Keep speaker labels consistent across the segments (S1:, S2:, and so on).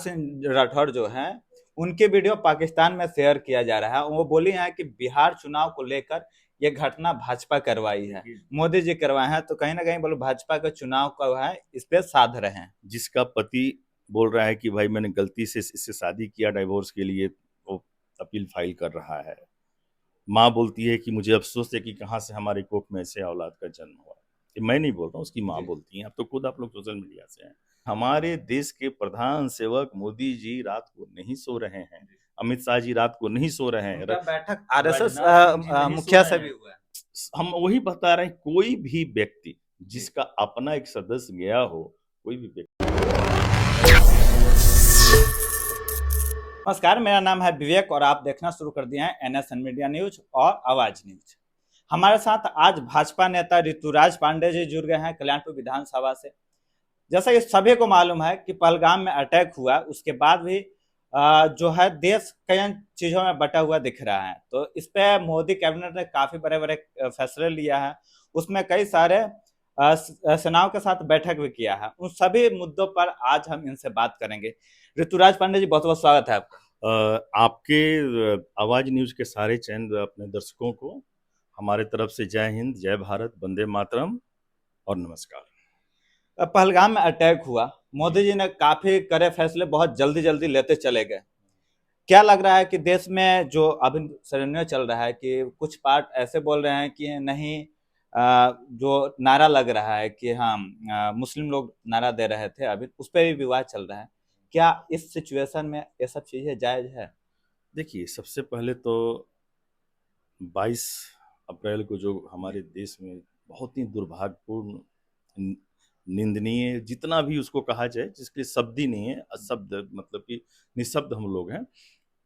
S1: सिंह राठौर जो हैं उनके वीडियो पाकिस्तान में शेयर किया जा रहा है। वो बोली हैं कि बिहार चुनाव को लेकर ये घटना भाजपा करवाई है, मोदी जी करवाए हैं। तो कहीं ना कहीं बोलो भाजपा का चुनाव का है इस पे साध रहे हैं।
S2: जिसका पति बोल रहा है कि भाई मैंने गलती से इससे शादी किया डाइवोर्स के लिए, वो अपील फाइल कर रहा है। माँ बोलती है कि मुझे अफसोस है कि कहाँ से हमारे कोख में ऐसे औलाद का जन्म हुआ। ये मैं नहीं बोल रहा हूँ, उसकी माँ बोलती हैं। अब तो खुद आप लोग सोशल मीडिया से हैं। हमारे देश के प्रधान सेवक मोदी जी रात को नहीं सो रहे हैं, अमित शाह जी रात को नहीं सो रहे हैं,
S1: उनका बैठक आरएसएस
S2: राजनाथ जी नहीं सो
S1: मुखिया
S2: रहे
S1: से भी
S2: हैं।
S1: हुआ है।
S2: हम वही बता रहे हैं, कोई भी व्यक्ति जिसका अपना एक सदस्य गया हो, कोई भी व्यक्ति।
S1: नमस्कार, मेरा नाम है विवेक और आप देखना शुरू कर दिए हैं एनएसएन मीडिया न्यूज और आवाज न्यूज। हमारे साथ आज भाजपा नेता ऋतुराज पांडे जी जुड़ गए हैं कल्याणपुर विधानसभा से। जैसा कि सभी को मालूम है कि पहलगाम में अटैक हुआ, उसके बाद भी जो है देश कई चीजों में बटा हुआ दिख रहा है। तो इस पे मोदी कैबिनेट ने काफी बड़े बड़े फैसले लिया है। उसमें कई सारे सेनाओं के साथ बैठक भी किया है। उन सभी मुद्दों पर आज हम इनसे बात करेंगे। ऋतुराज पांडे जी, बहुत बहुत स्वागत है आपका।
S2: आपके आवाज न्यूज के सारे चैनल अपने दर्शकों को हमारे तरफ से जय हिंद, जय भारत, वंदे मातरम और नमस्कार।
S1: पहलगाम में अटैक हुआ, मोदी जी ने काफी कड़े फैसले बहुत जल्दी जल्दी लेते चले गए। क्या लग रहा है कि देश में जो अभी सिनेरियो चल रहा है कि कुछ पार्ट ऐसे बोल रहे हैं कि नहीं, जो नारा लग रहा है कि हाँ, मुस्लिम लोग नारा दे रहे थे, अभी उस पर भी विवाद चल रहा है। क्या इस सिचुएशन में ये सब चीजें जायज है?
S2: देखिए, सबसे पहले तो 22 अप्रैल को जो हमारे देश में बहुत ही दुर्भाग्यपूर्ण, निंदनीय, जितना भी उसको कहा जाए, जिसके शब्द ही नहीं है, अशब्द, मतलब कि निशब्द हम लोग हैं।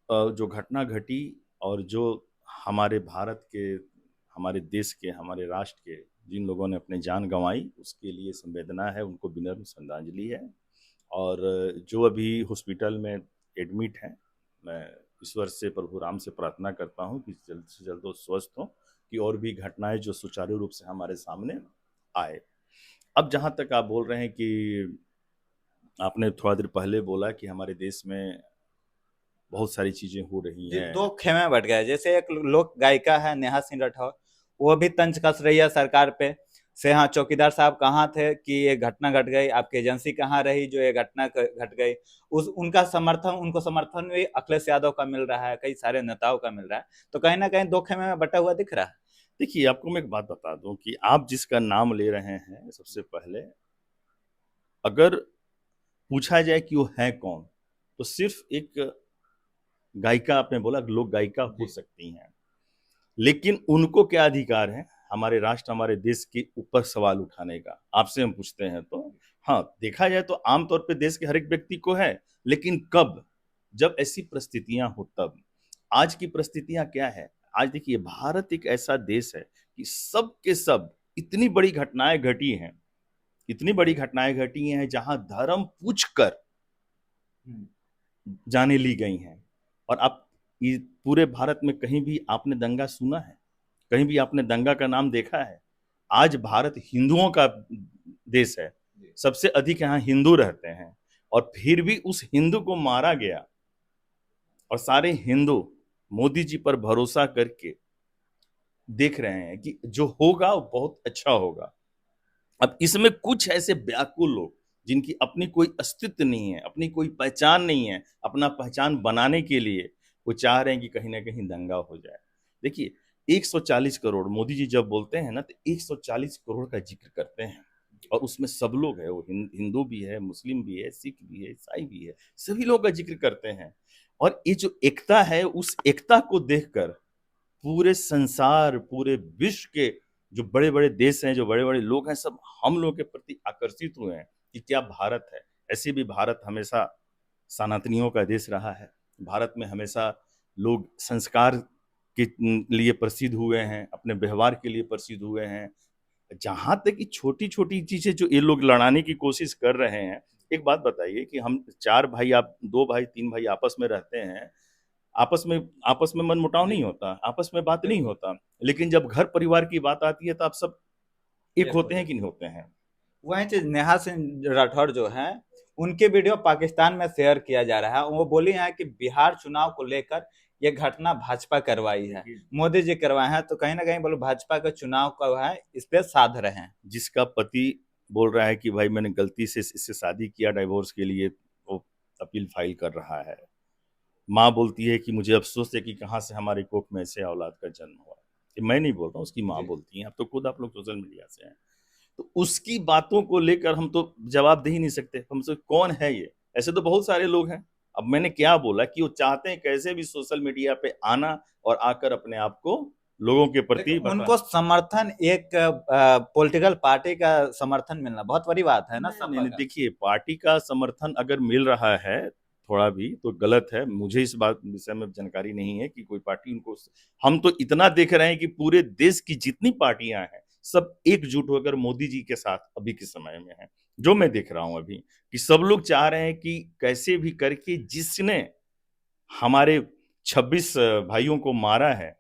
S2: जो घटना घटी और जो हमारे भारत के, हमारे देश के, हमारे राष्ट्र के जिन लोगों ने अपने जान गंवाई, उसके लिए संवेदना है, उनको विनम्र श्रद्धांजलि है। और जो अभी हॉस्पिटल में एडमिट हैं, मैं ईश्वर से, प्रभु राम से प्रार्थना करता हूँ कि जल्द से जल्द वो स्वस्थ हों, कि और भी घटनाएं जो सुचारू रूप से हमारे सामने आए। अब जहाँ तक आप बोल रहे हैं कि आपने थोड़ा देर पहले बोला कि हमारे देश में बहुत सारी चीजें हो रही
S1: जी,
S2: हैं।
S1: दो खेमे बढ़ गए। जैसे एक लोक गायिका है नेहा सिंह राठौर, वो भी तंज कस रही है सरकार पे से, हाँ चौकीदार साहब कहाँ थे कि ये घटना घट गई, आपकी एजेंसी कहाँ रही जो ये घटना घट गई। उस उनका समर्थन, उनको समर्थन भी अखिलेश यादव का मिल रहा है, कई सारे नेताओं का मिल रहा है। तो कहीं ना कहीं दो खेमे में बटा हुआ दिख रहा है।
S2: देखिए, आपको मैं एक बात बता दूं कि आप जिसका नाम ले रहे हैं, सबसे पहले अगर पूछा जाए कि वो है कौन, तो सिर्फ एक गायिका, आपने बोला लोक गायिका हो सकती हैं, लेकिन उनको क्या अधिकार है हमारे राष्ट्र, हमारे देश के ऊपर सवाल उठाने का? आपसे हम पूछते हैं तो हाँ, देखा जाए तो आमतौर पे देश के हर एक व्यक्ति को है, लेकिन कब, जब ऐसी परिस्थितियां हो तब। आज की परिस्थितियां क्या है? आज देखिए, भारत एक ऐसा देश है कि सब के सब इतनी बड़ी घटनाएं घटी हैं, इतनी बड़ी घटनाएं घटी हैं जहां धर्म पूछकर जाने ली गई हैं। और आप ये पूरे भारत में कहीं भी आपने दंगा सुना है? कहीं भी आपने दंगा का नाम देखा है? आज भारत हिंदुओं का देश है, सबसे अधिक यहाँ हिंदू रहते हैं, और फिर भी उस हिंदू को मारा गया। और सारे हिंदू मोदी जी पर भरोसा करके देख रहे हैं कि जो होगा वो बहुत अच्छा होगा। अब इसमें कुछ ऐसे व्याकुल लोग, जिनकी अपनी कोई अस्तित्व नहीं है, अपनी कोई पहचान नहीं है, अपना पहचान बनाने के लिए वो चाह रहे हैं कि कहीं ना कहीं दंगा हो जाए। देखिए, 140 करोड़, मोदी जी जब बोलते हैं ना तो 140 करोड़ का जिक्र करते हैं, और उसमें सब लोग है, वो हिंदू भी है, मुस्लिम भी है, सिख भी है, ईसाई भी है, सभी लोग का जिक्र करते हैं। और ये जो एकता है, उस एकता को देखकर पूरे संसार, पूरे विश्व के जो बड़े बड़े देश हैं, जो बड़े बड़े लोग हैं, सब हम लोग के प्रति आकर्षित हुए हैं कि क्या भारत है। ऐसे भी भारत हमेशा सनातनियों का देश रहा है। भारत में हमेशा लोग संस्कार के लिए प्रसिद्ध हुए हैं, अपने व्यवहार के लिए प्रसिद्ध हुए हैं। जहां तक कि छोटी छोटी चीजें जो ये लोग लड़ाने की कोशिश कर रहे हैं, एक बात बताइए कि हम चार भाई, आप दो भाई, तीन भाई आपस में रहते हैं, आपस में मनमुटाव नहीं होता, आपस में बात नहीं होता, लेकिन जब घर परिवार की बात आती है तो आप सब एक होते हैं कि नहीं होते हैं?
S1: वही चीज नेहा सिंह राठौर जो है, उनके वीडियो पाकिस्तान में शेयर किया जा रहा है। वो बोली हैं कि बिहार चुनाव को लेकर ये घटना भाजपा करवाई है, मोदी जी करवाए हैं, तो कहीं ना कहीं बोलो भाजपा के चुनाव का है इस पे साध रहे हैं।
S2: जिसका पति बोल रहा है कि भाई मैंने गलती से इससे शादी किया डाइवोर्स के लिए, वो अपील फाइल कर रहा है। माँ बोलती है कि मुझे अफसोस है कि कहाँ से हमारे कोख में ऐसे औलाद का जन्म हुआ। ये मैं नहीं बोल रहा हूँ, उसकी माँ बोलती है। अब तो खुद आप लोग सोशल मीडिया से हैं, तो उसकी बातों को लेकर हम तो जवाब दे ही नहीं सकते। हमसे कौन है ये? ऐसे तो बहुत सारे लोग हैं। अब मैंने क्या बोला कि वो चाहते हैं कैसे भी सोशल मीडिया पे आना और आकर अपने आप को लोगों के प्रति
S1: उनको समर्थन एक पॉलिटिकल पार्टी का समर्थन मिलना बहुत बड़ी बात है ना।
S2: नहीं, देखिए, पार्टी का समर्थन अगर मिल रहा है थोड़ा भी तो गलत है। मुझे इस बात विषय में जानकारी नहीं है कि कोई पार्टी उनको, हम तो इतना देख रहे हैं कि पूरे देश की जितनी पार्टियां हैं सब एकजुट होकर मोदी जी के साथ अभी के समय में हैं। जो मैं देख रहा हूं अभी कि सब लोग चाह रहे हैं कि कैसे भी करके जिसने हमारे 26 भाइयों को मारा है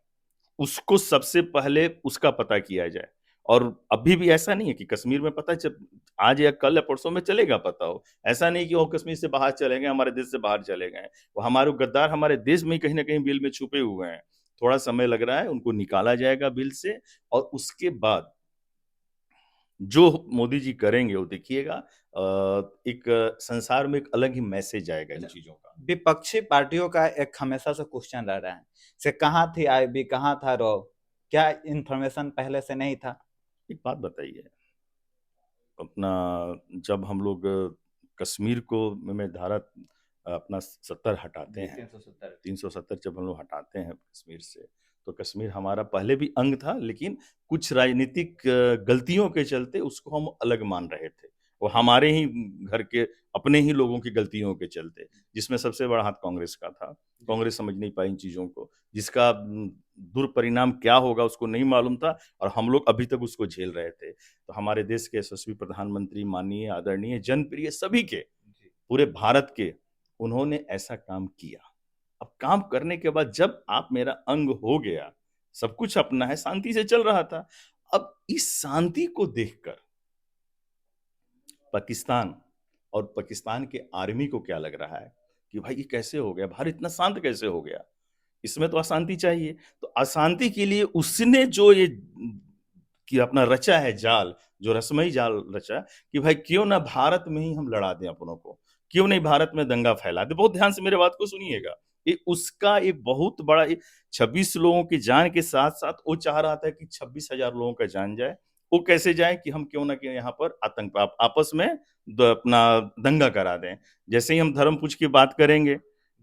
S2: उसको सबसे पहले उसका पता किया जाए। और अभी भी ऐसा नहीं है कि कश्मीर में पता चल आज या कल या परसों में चलेगा पता हो। ऐसा नहीं कि वो कश्मीर से बाहर चले गए, हमारे देश से बाहर चले गए। वो हमारे गद्दार हमारे देश में कहीं ना कहीं बिल में छुपे हुए हैं। थोड़ा समय लग रहा है, उनको निकाला जाएगा बिल से, और उसके बाद जो मोदी जी करेंगे वो देखिएगा। एक संसार में एक अलग ही मैसेज आएगा इन चीजों का।
S1: विपक्षी पार्टियों का एक हमेशा से क्वेश्चन रह रहा है से कहाँ थी आईबी, कहाँ था रॉ, क्या इंफॉर्मेशन पहले से नहीं था?
S2: एक बात बताइए, अपना जब हम लोग कश्मीर को में धारा अपना 70 हटाते हैं, 370 जब हम लोग हटाते हैं कश्मीर से, तो कश्मीर हमारा पहले भी अंग था, लेकिन कुछ राजनीतिक गलतियों के चलते उसको हम अलग मान रहे थे। वो हमारे ही घर के अपने ही लोगों की गलतियों के चलते, जिसमें सबसे बड़ा हाथ कांग्रेस का था। कांग्रेस समझ नहीं पाई इन चीजों को, जिसका दुष्परिणाम क्या होगा उसको नहीं मालूम था, और हम लोग अभी तक उसको झेल रहे थे। तो हमारे देश के यशस्वी प्रधानमंत्री, माननीय आदरणीय जनप्रिय सभी के, पूरे भारत के, उन्होंने ऐसा काम किया। अब काम करने के बाद जब आप मेरा अंग हो गया, सब कुछ अपना है, शांति से चल रहा था। अब इस शांति को देखकर पाकिस्तान और पाकिस्तान के आर्मी को क्या लग रहा है कि भाई ये कैसे हो गया, भारत इतना शांत कैसे हो गया, इसमें तो अशांति चाहिए। तो अशांति के लिए उसने जो ये कि अपना रचा है जाल, जो रसमई जाल रचा कि भाई क्यों ना भारत में ही हम लड़ा दें अपनों को, क्यों नहीं भारत में दंगा फैला दे। बहुत ध्यान से मेरे बात को सुनिएगा। ये उसका एक बहुत बड़ा 26 लोगों की जान के साथ साथ वो चाह रहा था कि 26,000 लोगों का जान जाए। वो कैसे जाए कि हम क्यों ना क्यों यहाँ पर आतंक आपस में अपना दंगा करा दें। जैसे ही हम धर्म पूछ की बात करेंगे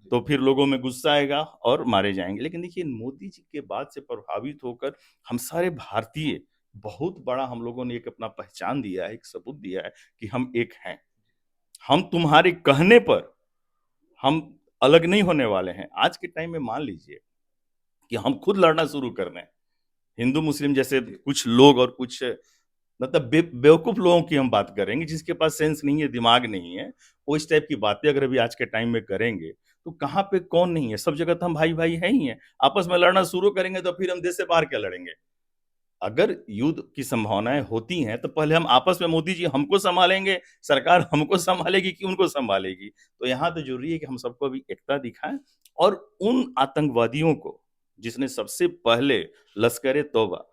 S2: तो फिर लोगों में गुस्सा आएगा और मारे जाएंगे। लेकिन देखिए, मोदी जी के बात से प्रभावित होकर हम सारे भारतीय, बहुत बड़ा हम लोगों ने एक अपना पहचान दिया है, एक सबूत दिया है कि हम एक हैं। हम तुम्हारे कहने पर हम अलग नहीं होने वाले हैं। आज के टाइम में मान लीजिए कि हम खुद लड़ना शुरू कर दें, हिंदू मुस्लिम जैसे कुछ लोग और कुछ मतलब बेवकूफ लोगों की हम बात करेंगे, जिसके पास सेंस नहीं है, दिमाग नहीं है, वो इस टाइप की बातें अगर अभी आज के टाइम में करेंगे तो कहाँ पे कौन नहीं है। सब जगह तो हम भाई भाई हैं ही हैं। आपस में लड़ना शुरू करेंगे तो फिर हम देश से बाहर क्या लड़ेंगे? अगर युद्ध की संभावनाएं होती हैं तो पहले हम आपस में, मोदी जी हमको संभालेंगे, सरकार हमको संभालेगी कि उनको संभालेगी? तो यहाँ तो जरूरी है कि हम सबको अभी एकता दिखाएं, और उन आतंकवादियों को जिसने सबसे पहले लश्कर तौबा,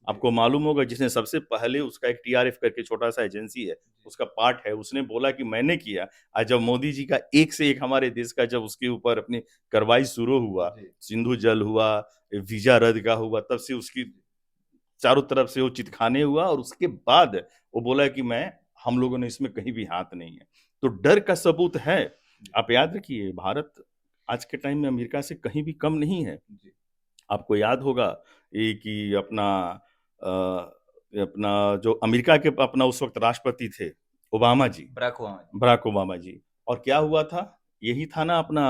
S2: आपको मालूम होगा, जिसने सबसे पहले, उसका एक टीआरएफ करके छोटा सा एजेंसी है, उसका पार्ट है, उसने बोला कि मैंने किया। आज जब मोदी जी का एक से एक हमारे देश का जब उसके ऊपर अपनी कार्रवाई शुरू हुआ, सिंधु जल हुआ, वीजा रद्द का हुआ, तब से उसकी चारों तरफ से वो चितखाने हुआ, और उसके बाद वो बोला कि मैं, हम लोगों ने इसमें कहीं भी हाथ नहीं है। तो डर का सबूत है। आप याद रखिए, भारत आज के टाइम में अमेरिका से कहीं भी कम नहीं है। आपको याद होगा ये कि अपना जो अमेरिका के अपना उस वक्त राष्ट्रपति थे, ओबामा जी, बराक ओबामा जी, और क्या हुआ था, यही था ना अपना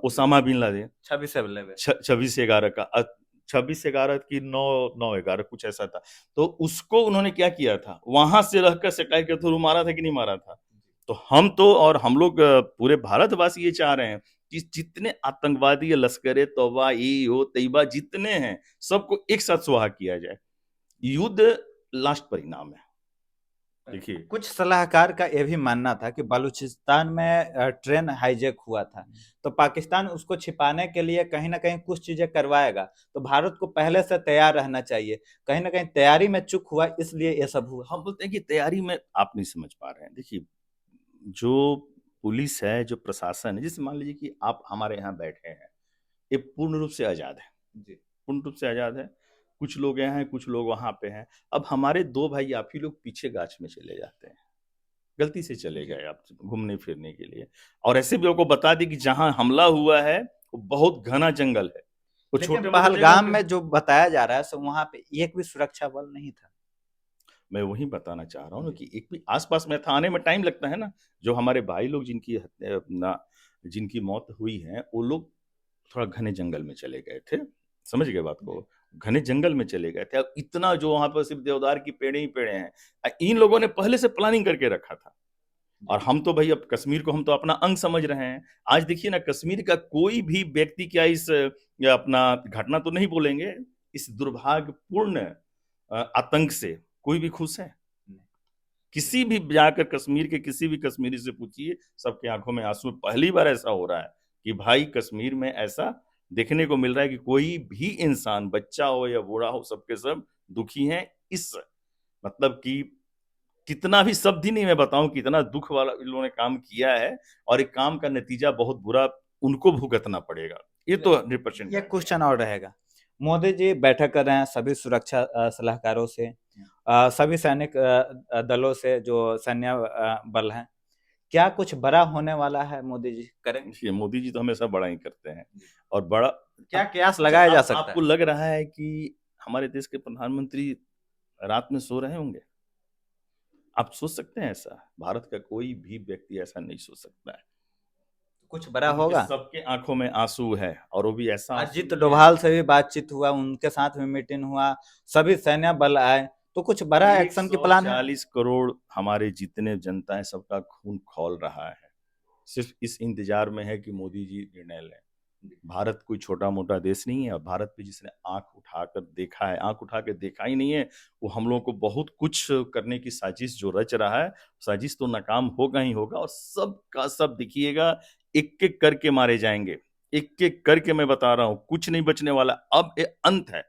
S2: ओसामा बिन लादेन, 26/11 का, 26/11 की 9/11 कुछ ऐसा था। तो उसको उन्होंने क्या किया था, वहां से रहकर सैटेलाइट के थ्रू मारा था कि नहीं मारा था? तो हम तो, और हम लोग पूरे भारतवासी ये चाह रहे हैं कि जितने आतंकवादी, लश्कर तौबा, ये हो तैयबा जितने हैं, सबको एक साथ सुहा किया जाए। युद्ध लास्ट परिणाम है। देखिए,
S1: कुछ सलाहकार का ये भी मानना था कि बलूचिस्तान में ट्रेन हाईजैक हुआ था, तो पाकिस्तान उसको छिपाने के लिए कहीं ना कहीं कुछ चीजें करवाएगा, तो भारत को पहले से तैयार रहना चाहिए। कहीं ना कहीं तैयारी में चूक हुआ, इसलिए ये सब हुआ।
S2: हम बोलते हैं कि तैयारी में आप नहीं समझ पा रहे हैं। देखिए, जो पुलिस है, जो प्रशासन है, जैसे मान लीजिए कि आप हमारे यहाँ बैठे हैं, ये पूर्ण रूप से आज़ाद है।
S1: जी।
S2: पूर्ण रूप से आज़ाद है। कुछ लोग यहाँ हैं, कुछ लोग वहाँ पे हैं। अब हमारे 2 भाई आप ही लोग पीछे गाछ में चले जाते हैं। गलती से चले गए आप घूमने फिरने के लिए, और ऐसे भी आपको बता दें कि जहाँ हमला हुआ है, वो बहुत घना जंगल है। वो
S1: लेकिन
S2: छोटे-मोटे जगह
S1: पहलगाम
S2: पे
S1: में जो बताया जा रहा है, सो वहां पे एक भी सुरक्षा बल नहीं था।
S2: मैं वही बताना चाह रहा हूँ ना कि एक भी आस-पास में था, आने में टाइम लगता है ना। जो हमारे भाई लोग जिनकी जिनकी मौत हुई है, वो लोग थोड़ा घने जंगल में चले गए थे। समझ गए बात को? घने जंगल में चले गए थे। अब इतना जो वहाँ पर सिर्फ़ देवदार की पेड़ें ही पेड़ें हैं। इन लोगों ने पहले से प्लानिंग करके रखा था। और हम तो भई अब कश्मीर को हम तो अपना अंग समझ रहे हैं। आज देखिए ना, कश्मीर का कोई भी व्यक्ति क्या इस अपना घटना तो नहीं बोलेंगे, इस दुर्भाग्यपूर्ण आतंक से कोई भी खुश है? किसी भी जाकर कश्मीर के किसी भी कश्मीरी से पूछिए, सबकी आंखों में आंसू। पहली बार ऐसा हो रहा है कि भाई कश्मीर में ऐसा देखने को मिल रहा है कि कोई भी इंसान, बच्चा हो या बूढ़ा हो, सबके सब दुखी हैं। इस मतलब कि कितना भी शब्द ही नहीं मैं बताऊं, कितना दुख वाला इन लोगों ने काम किया है, और एक काम का नतीजा बहुत बुरा उनको भुगतना पड़ेगा। ये तो 100%
S1: ये
S2: गारंटी
S1: क्वेश्चन और रहेगा। मोदी जी बैठक कर रहे हैं सभी सुरक्षा सलाहकारों से, सभी सैनिक दलों से, जो सैन्य बल हैं। क्या कुछ बड़ा होने वाला है, मोदी जी करेंगे?
S2: है। मोदी जी तो हमेशा बड़ा ही करते हैं, और बड़ा
S1: क्या कयास
S2: अच्छा,
S1: लगाया जा सकता
S2: आपको
S1: है?
S2: लग रहा है कि हमारे देश के प्रधानमंत्री रात में सो रहे होंगे? आप सोच सकते हैं ऐसा? भारत का कोई भी व्यक्ति ऐसा नहीं सोच सकता है।
S1: कुछ बड़ा
S2: उनके
S1: होगा।
S2: सबके आंखों में आंसू है, और वो भी ऐसा आंसू
S1: अजीत
S2: नहीं है।
S1: डोभाल से भी बातचीत हुआ, उनके साथ में मीटिंग हुआ, सभी सैन्य बल आए, तो कुछ बड़ा एक्शन की प्लान है।
S2: 140 करोड़ हमारे जितने जनता है, सबका खून खौल रहा है। सिर्फ इस इंतजार में है कि मोदी जी निर्णय लें। भारत कोई छोटा मोटा देश नहीं है, और भारत पे जिसने आंख उठाकर देखा है, आंख उठा के देखा ही नहीं है, वो हम लोगों को बहुत कुछ करने की साजिश जो रच रहा है, साजिश तो नाकाम होगा ही होगा। और सब का सब देखिएगा, एक एक करके मारे जाएंगे, एक एक करके। मैं बता रहा हूँ, कुछ नहीं बचने वाला। अब ये अंत है।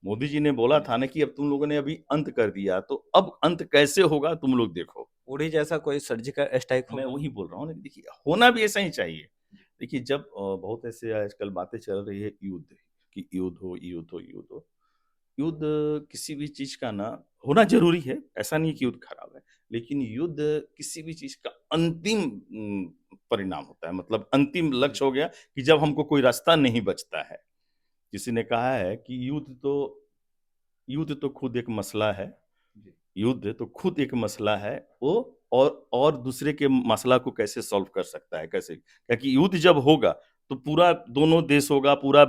S2: मोदी जी ने बोला था ना कि अब तुम लोगों ने अभी अंत कर दिया, तो अब अंत कैसे होगा तुम लोग देखो।
S1: उड़ी जैसा कोई सर्जिकल स्ट्राइक
S2: मैं
S1: होगा।
S2: वही बोल रहा हूँ ना, देखिए होना भी ऐसा ही चाहिए। देखिए, जब बहुत ऐसे आजकल बातें चल रही है युद्ध कि युद्ध हो, युद्ध हो, युद्ध हो। युद्ध किसी भी चीज का ना होना जरूरी है, ऐसा नहीं कि युद्ध खराब है। लेकिन युद्ध किसी भी चीज का अंतिम परिणाम होता है, मतलब अंतिम लक्ष्य हो गया कि जब हमको कोई रास्ता नहीं बचता है। किसी ने कहा है कि युद्ध तो खुद एक मसला है। युद्ध तो खुद एक मसला है वो। और दूसरे के मसला को कैसे सॉल्व कर सकता है, कैसे, क्योंकि युद्ध जब होगा तो पूरा दोनों देश होगा, पूरा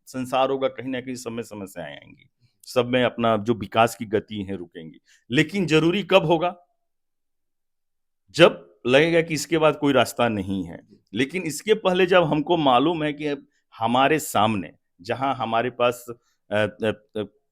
S2: संसार होगा, कहीं ना कहीं समय समस्याएं आएंगी, सब में अपना जो विकास की गति है रुकेंगी। लेकिन जरूरी कब होगा? जब लगेगा कि इसके बाद कोई रास्ता नहीं है। लेकिन इसके पहले जब हमको मालूम है कि अब हमारे सामने, जहां हमारे पास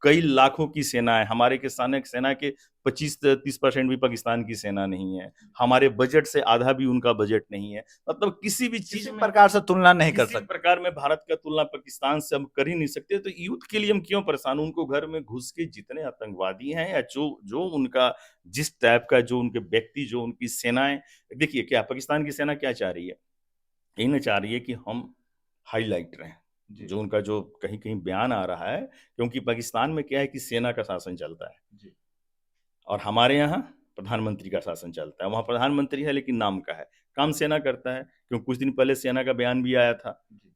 S2: कई लाखों की सेना है, हमारे के सेना के 25-30% भी पाकिस्तान की सेना नहीं है, हमारे बजट से आधा भी उनका बजट नहीं है, मतलब किसी भी चीज
S1: किसी
S2: में
S1: प्रकार से तुलना नहीं कर
S2: किसी
S1: सकते।
S2: प्रकार में भारत का तुलना पाकिस्तान से हम कर ही नहीं सकते। तो युद्ध के लिए हम क्यों परेशान? उनको घर में घुस के जितने आतंकवादी हैं, या जो जो उनका जिस टाइप का जो उनके व्यक्ति, जो उनकी सेनाएं, देखिए क्या पाकिस्तान की सेना क्या चाह रही है? यही ना चाह रही है कि हम हाईलाइट रहें। जो उनका जो कहीं कहीं बयान आ रहा है, क्योंकि पाकिस्तान में क्या है कि सेना का शासन चलता है, और हमारे यहाँ प्रधानमंत्री का शासन चलता है। वहाँ प्रधानमंत्री है लेकिन नाम का है, काम सेना करता है। क्योंकि कुछ दिन पहले सेना का बयान भी आया था,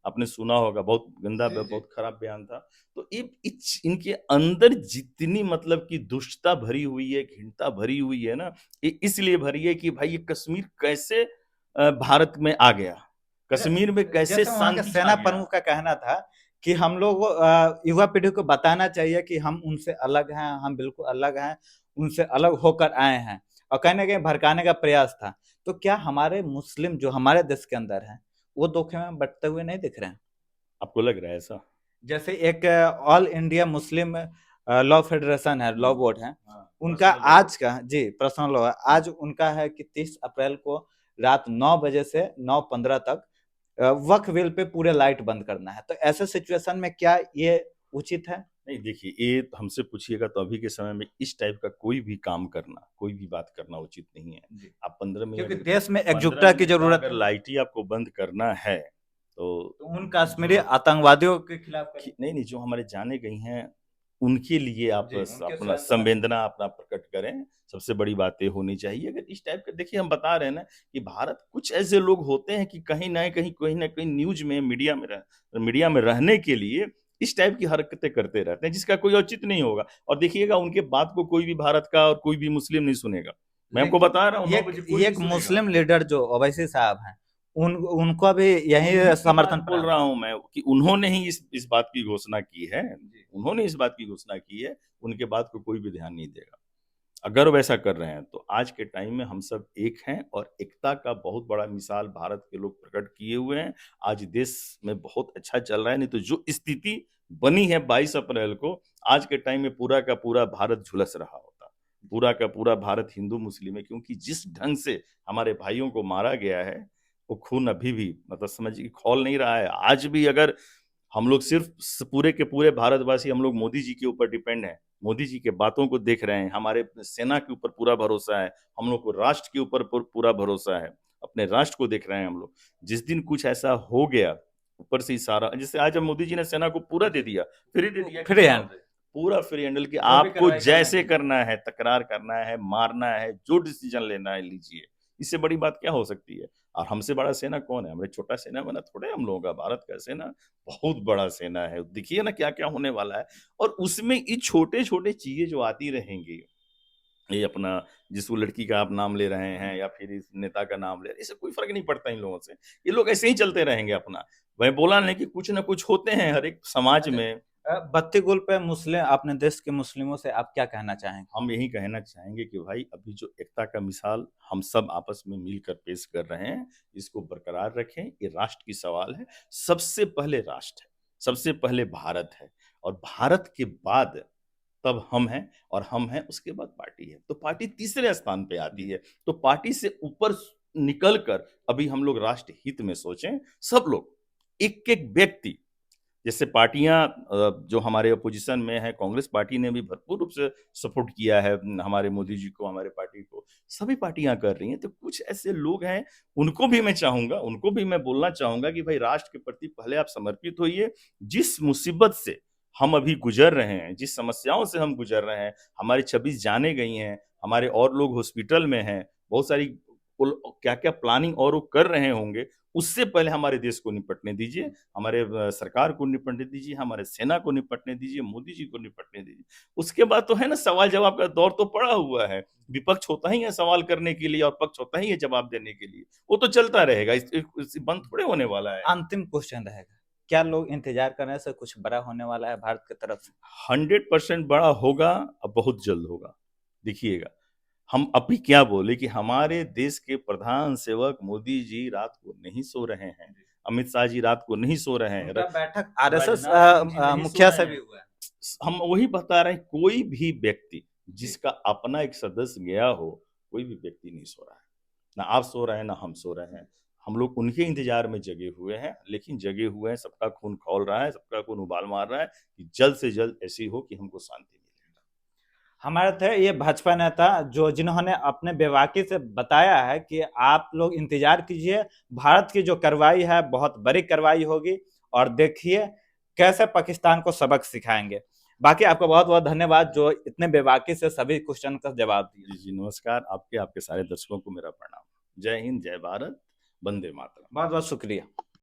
S2: आपने सुना होगा, बहुत गंदा, बहुत खराब बयान था। तो ये इनके अंदर जितनी मतलब कि दुष्टता भरी हुई है, घृणता भरी हुई है ना, ये इसलिए भरी है कि भाई ये कश्मीर कैसे भारत में आ गया, कश्मीर में कैसे
S1: जैसे वहाँ के
S2: शांति छा
S1: सेना
S2: गया।
S1: प्रमुख का कहना था कि हम लोग युवा पीढ़ी को बताना चाहिए कि हम उनसे अलग हैं, हम बिल्कुल अलग हैं, उनसे अलग होकर आए हैं, और कहीं ना कहीं भड़काने का प्रयास था। तो क्या हमारे मुस्लिम जो हमारे देश के अंदर हैं, वो धोखे में बटते हुए नहीं दिख रहे हैं?
S2: आपको लग रहा है ऐसा?
S1: जैसे एक all India Muslim law federation है, लॉ बोर्ड है,
S2: हाँ,
S1: उनका
S2: पर्सनल लॉ।
S1: आज का जी पर्सनल लॉ है, आज उनका है कि 30 अप्रैल को रात 9 बजे से 9:15 तक वक्फ बिल पे पूरे लाइट बंद करना है। तो ऐसे सिचुएशन में क्या ये उचित है?
S2: नहीं देखिए, ये तो हमसे पूछिएगा तो अभी के समय में इस टाइप का कोई भी काम करना, कोई भी बात करना उचित नहीं है।
S1: जी।
S2: आप 15
S1: क्योंकि
S2: मिनट
S1: देश में
S2: 15
S1: एकजुटता की
S2: मिनट का
S1: जरूरत
S2: अगर
S1: है।
S2: लाइट ही आपको बंद करना है तो
S1: तो उन कश्मीरी
S2: जो
S1: आतंकवादियों के खिलाफ करें।
S2: नहीं, जो हमारे जाने गई हैं उनके लिए आप
S1: जी, उनके
S2: अपना
S1: स्वयं
S2: संवेदना अपना प्रकट करें। सबसे बड़ी बात ये होनी चाहिए। अगर इस टाइप का देखिए, हम बता रहे हैं ना कि भारत, कुछ ऐसे लोग होते हैं कि कहीं ना कहीं न्यूज में, मीडिया में रहने के लिए इस टाइप की हरकतें करते रहते हैं जिसका कोई औचित्य नहीं होगा। और देखिएगा, उनके बात को कोई भी भारत का और कोई भी मुस्लिम नहीं सुनेगा। मैं आपको
S1: लेकिन
S2: बता रहा हूँ, 9 बजे कोई
S1: ये
S2: नहीं
S1: एक
S2: सुनेगा।
S1: मुस्लिम लीडर जो ओवैसी साहब हैं, उनको भी यही
S2: उन्हीं की बात
S1: समर्थन
S2: बोल
S1: प्राप्त
S2: रहा
S1: है।
S2: हूं मैं कि उन्होंने ही इस बात की घोषणा की है।
S1: जी।
S2: उन्होंने इस बात की घोषणा की है। उनके बात को कोई भी ध्यान नहीं देगा। अगर वैसा कर रहे हैं तो आज के टाइम में हम सब एक हैं, और एकता का बहुत बड़ा मिसाल भारत के लोग प्रकट किए हुए हैं। आज देश में बहुत अच्छा चल रहा है। नहीं तो जो स्थिति बनी है 22 अप्रैल को, आज के टाइम में पूरा का पूरा भारत झुलस रहा होता। पूरा का पूरा भारत हिंदू मुस्लिम है, क्योंकि जिस ढंग से हमारे भाइयों को मारा गया है, वो खून अभी भी मतलब समझिए खौल नहीं रहा है। आज भी अगर हम लोग सिर्फ पूरे के पूरे भारतवासी हम लोग मोदी जी के ऊपर डिपेंड हैं, मोदी जी के बातों को देख रहे हैं, हमारे सेना के ऊपर पूरा भरोसा है, हम लोग को राष्ट्र के ऊपर पूरा भरोसा है, अपने राष्ट्र को देख रहे हैं हम लोग। जिस दिन कुछ ऐसा हो गया, ऊपर से ही सारा, जैसे आज अब मोदी जी ने सेना को पूरा दे दिया, फ्री दे दिया
S1: फ्री
S2: कितना
S1: हैंड,
S2: होता है? पूरा फ्री हैंडल कि
S1: जो भी
S2: आपको
S1: कार्रवाई करना
S2: जैसे
S1: कीजिए।
S2: करना है, तकरार करना है, मारना है, जो डिसीजन लेना है लीजिए। इससे बड़ी बात क्या हो सकती है? और हमसे बड़ा सेना कौन है? हमारे छोटा सेना बना थोड़े हम लोगों का। भारत का सेना बहुत बड़ा सेना है। देखिए ना क्या क्या होने वाला है। और उसमें ये छोटे छोटे चीजें जो आती रहेंगी, ये अपना जिस वो लड़की का आप नाम ले रहे हैं या फिर इस नेता का नाम ले रहे हैं, इससे कोई फर्क नहीं पड़ता इन लोगों से। ये लोग ऐसे ही चलते रहेंगे अपना। मैं बोला नहीं कि कुछ ना कुछ होते हैं हर एक समाज
S1: अच्छा,
S2: में।
S1: बत्ती गुल पे मुस्लिम, अपने देश के मुस्लिमों से आप क्या कहना चाहेंगे?
S2: हम यही कहना चाहेंगे कि भाई, अभी जो एकता का मिसाल हम सब आपस में मिलकर पेश कर रहे हैं, इसको बरकरार रखें। ये राष्ट्र की सवाल है। सबसे पहले राष्ट्र है, सबसे पहले भारत है, और भारत के बाद तब हम हैं, और हम हैं उसके बाद पार्टी है। तो पार्टी तीसरे स्थान पे आती है। तो पार्टी से ऊपर निकल कर अभी हम लोग राष्ट्र हित में सोचें। सब लोग, एक एक व्यक्ति, जैसे पार्टियां जो हमारे अपोजिशन में है, कांग्रेस पार्टी ने भी भरपूर रूप से सपोर्ट किया है हमारे मोदी जी को, हमारे पार्टी को। सभी पार्टियां कर रही हैं। तो कुछ ऐसे लोग हैं, उनको भी मैं चाहूंगा, उनको भी मैं बोलना चाहूंगा कि भाई, राष्ट्र के प्रति पहले आप समर्पित होइए। जिस मुसीबत से हम अभी गुजर रहे हैं, जिस समस्याओं से हम गुजर रहे हैं, हमारी 26 जाने गई हैं, हमारे और लोग हॉस्पिटल में हैं, बहुत सारी क्या क्या प्लानिंग और वो कर रहे होंगे, उससे पहले हमारे देश को निपटने दीजिए, हमारे सरकार को निपटने दीजिए, हमारे सेना को निपटने दीजिए, मोदी जी को निपटने दीजिए। उसके बाद तो है ना, सवाल जवाब का दौर तो पड़ा हुआ है। विपक्ष होता ही है सवाल करने के लिए, और पक्ष होता ही है जवाब देने के लिए। वो तो चलता रहेगा। बंद थोड़े होने वाला है।
S1: अंतिम क्वेश्चन रहेगा, क्या लोग इंतजार करने से कुछ बड़ा होने वाला है भारत की तरफ से?
S2: 100% बड़ा होगा। अब बहुत जल्द होगा, देखिएगा। हम अभी क्या बोले कि हमारे देश के प्रधान सेवक मोदी जी रात को नहीं सो रहे हैं, अमित शाह जी रात को नहीं सो रहे हैं,
S1: उनका बैठक आरएसएस
S2: राजनाथ सिंह जी नहीं सो
S1: मुखिया
S2: रहे
S1: से
S2: हैं।
S1: भी हुआ है।
S2: हम वही बता रहे हैं, कोई भी व्यक्ति जिसका अपना एक सदस्य गया हो, कोई भी व्यक्ति नहीं सो रहा है। ना आप सो रहे हैं, ना हम सो रहे हैं। हम लोग उनके इंतजार में जगे हुए हैं, लेकिन जगे हुए हैं, सबका खून खौल रहा है, सबका खून उबाल मार रहा है कि जल्द से जल्द ऐसी हो कि हमको शांति मिले।
S1: हमारे थे ये भाजपा नेता जो जिन्होंने अपने बेबाकी से बताया है कि आप लोग इंतजार कीजिए, भारत की जो कार्रवाई है बहुत बड़ी कार्रवाई होगी, और देखिए कैसे पाकिस्तान को सबक सिखाएंगे। बाकी आपको बहुत बहुत धन्यवाद जो इतने बेबाकी से सभी क्वेश्चन का जवाब दिया।
S2: जी जी, नमस्कार। आपके आपके सारे दर्शकों को मेरा प्रणाम। जय हिंद, जय भारत, वंदे मातरम।
S1: बहुत बहुत शुक्रिया।